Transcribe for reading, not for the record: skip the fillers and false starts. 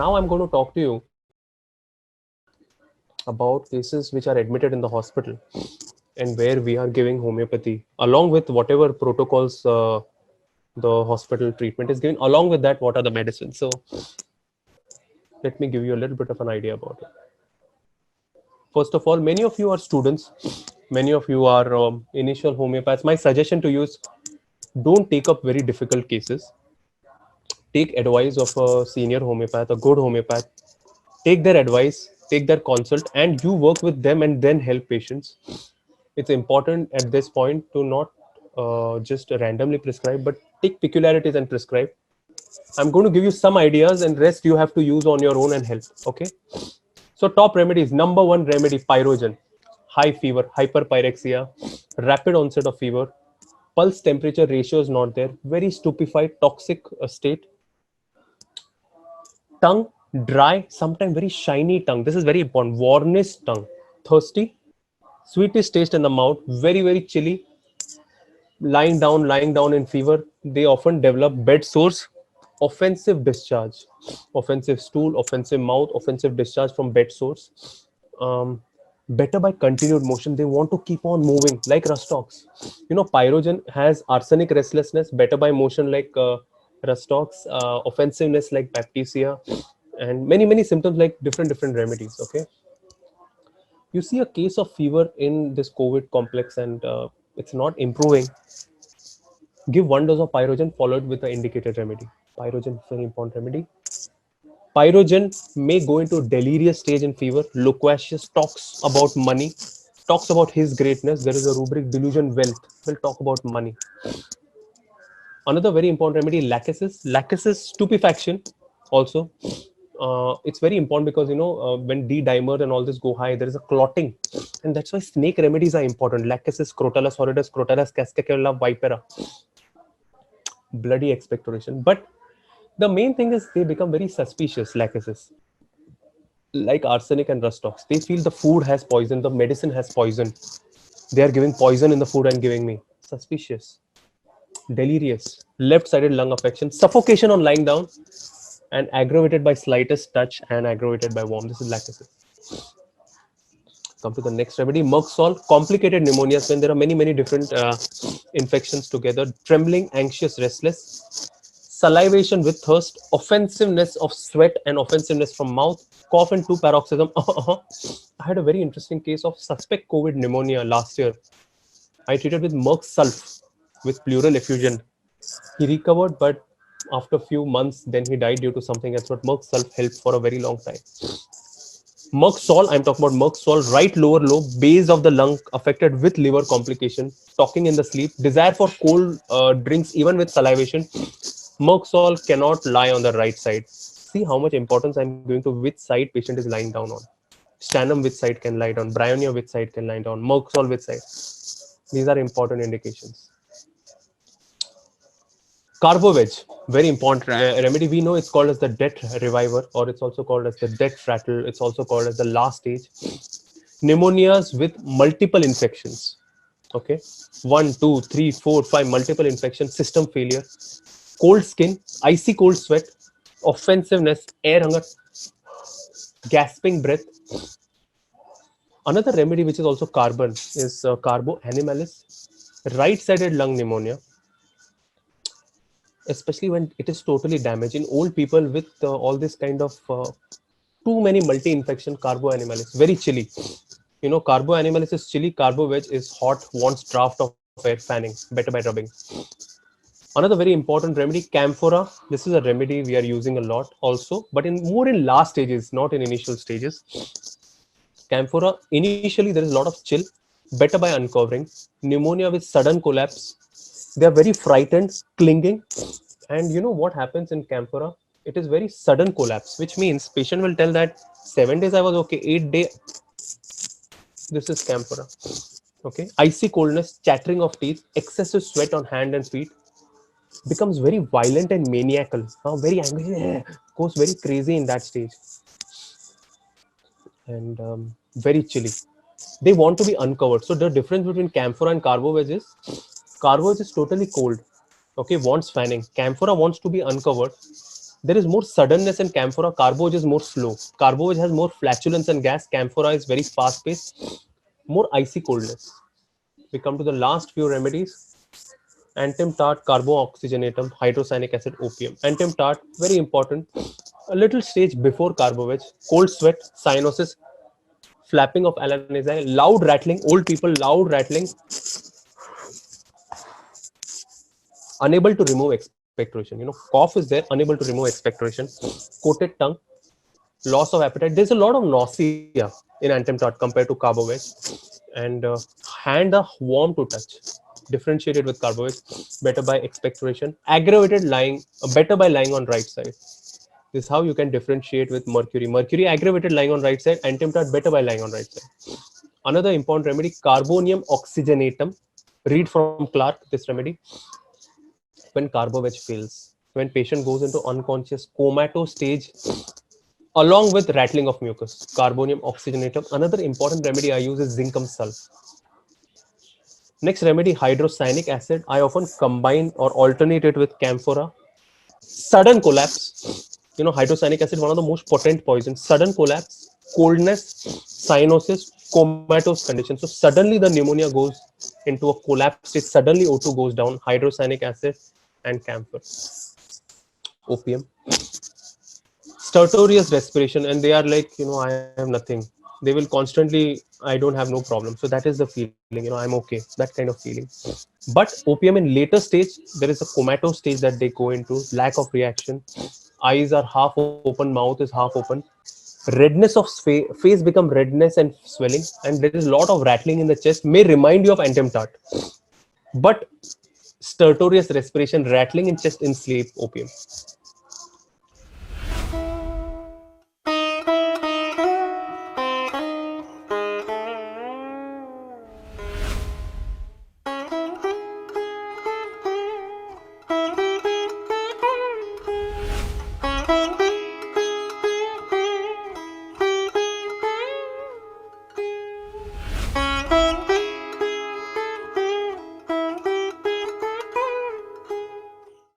Now I'm going to talk to you about cases which are admitted in the hospital and where we are giving homeopathy along with whatever protocols the hospital treatment is giving. Along with that, what are the medicines? So let me give you a little bit of an idea about it. First of all, many of you are students, many of you are initial homeopaths. My suggestion to you is don't take up very difficult cases. Take advice of a senior homeopath, a good homeopath. Take their advice, take their consult, and you work with them and then help patients. It's important at this point to not just randomly prescribe, but take peculiarities and prescribe. I'm going to give you some ideas, and rest you have to use on your own and help. Okay. So top remedies. Number one remedy, pyrogen. High fever, hyperpyrexia, rapid onset of fever, pulse temperature ratio is not there, very stupefied, toxic state, tongue dry, sometimes very shiny tongue. This is very important. Warnish tongue, thirsty, sweetish taste in the mouth, very chilly, lying down in fever. They often develop bed sores, offensive discharge, offensive stool, offensive mouth, offensive discharge from bed sores. Better by continued motion. They want to keep on moving like rustox. Pyrogen has arsenic restlessness, better by motion like rustox, offensiveness like baptisia, and many symptoms like different remedies. Okay, you see a case of fever in this COVID complex and it's not improving. Give 1 dose of pyrogen followed with the indicated remedy. Pyrogen is very important remedy. Pyrogen may go into delirious stage in fever. Loquacious talks about money, talks about his greatness. There is a rubric delusion wealth. Will talk about money. Another very important remedy, lachesis. Lachesis stupefaction also. It's very important because when D-dimer and all this go high, there is a clotting, and that's why snake remedies are important. Lachesis, Crotalus horridus, Crotalus cascacola, vipera. Bloody expectoration. But the main thing is they become very suspicious. Lachesis, like arsenic and rustox, they feel the food has poison, the medicine has poison. They are giving poison in the food and giving me. Suspicious. Delirious, left-sided lung affection, suffocation on lying down, and aggravated by slightest touch and aggravated by warmth. This is lactic. Come to the next remedy, Merxol. Complicated pneumonias when there are many different infections together. Trembling, anxious, restless, salivation with thirst, offensiveness of sweat and offensiveness from mouth, cough and 2 paroxysm. I had a very interesting case of suspect COVID pneumonia last year. I treated with Merxulf with pleural effusion. He recovered, but after a few months, then he died due to something else. But Merxulf helped for a very long time. Merxol, I'm talking about Merxol, right lower lobe, base of the lung affected with liver complication, talking in the sleep, desire for cold drinks even with salivation. Merxol cannot lie on the right side. See how much importance I'm going to which side patient is lying down on. Stannum which side can lie down, Bryonia which side can lie down, Merxol which side. These are important indications. Carboveg, very important remedy. We know it's called as the death reviver, or it's also called as the death rattle. It's also called as the last stage. Pneumonias with multiple infections. Okay, 1, 2, 3, 4, 5, multiple infections, system failure, cold skin, icy cold sweat, offensiveness, air hunger, gasping breath. Another remedy which is also carbon is Carbo animalis, right-sided lung pneumonia, especially when it is totally damaged in old people with all this kind of too many multi-infection. Carbo animalis, very chilly. Carbo animalis is chilly, carbo veg is hot, wants draft of air, fanning, better by rubbing. Another very important remedy, camphora. This is a remedy we are using a lot also, but in more in last stages, not in initial stages. Camphora, initially there is a lot of chill, better by uncovering. Pneumonia with sudden collapse. They are very frightened, clinging. And you know what happens in camphora? It is very sudden collapse, which means patient will tell that 7 days I was okay, 8 day. This is camphora. Okay. Icy coldness, chattering of teeth, excessive sweat on hand and feet. Becomes very violent and maniacal. Very angry, goes very crazy in that stage. And very chilly. They want to be uncovered. So the difference between camphora and carboveg is totally cold. Okay, wants fanning. Camphora wants to be uncovered. There is more suddenness in camphora. Carboj is more slow. Carboj has more flatulence and gas. Camphora is very fast paced, more icy coldness. We come to the last few remedies. Antim tart, carbooxygenatum, hydrocyanic acid, opium. Antim tart, very important. A little stage before carboveg. Cold sweat, cyanosis, flapping of alanezi, loud rattling. Old people, loud rattling. Unable to remove expectoration. Cough is there, unable to remove expectoration. Coated tongue, loss of appetite. There's a lot of nausea in Antim tart compared to carboveg. And hand are warm to touch. Differentiated with carboveg, better by expectoration. Aggravated lying, better by lying on right side. This is how you can differentiate with mercury. Mercury aggravated lying on right side, Antim tart better by lying on right side. Another important remedy, carbonium oxygenatum. Read from Clark this remedy. When carboveg fails, when patient goes into unconscious comatose stage, along with rattling of mucus, carbonium oxygenatum. Another important remedy I use is zinc sulf. Next remedy, hydrocyanic acid. I often combine or alternate it with camphora. Sudden collapse. Hydrocyanic acid, one of the most potent poisons. Sudden collapse, coldness, cyanosis, comatose condition. So suddenly the pneumonia goes into a collapse state. Suddenly O2 goes down. Hydrocyanic acid and camphor. Opium. Stertorous respiration, and they are like, I have nothing. They will constantly, I don't have no problem. So that is the feeling, I'm okay, that kind of feeling. But opium in later stage, there is a comatose stage that they go into, lack of reaction, eyes are half open, mouth is half open, redness of face become redness and swelling, and there is a lot of rattling in the chest, may remind you of Antim tart. But stertorous respiration, rattling in chest in sleep, opium.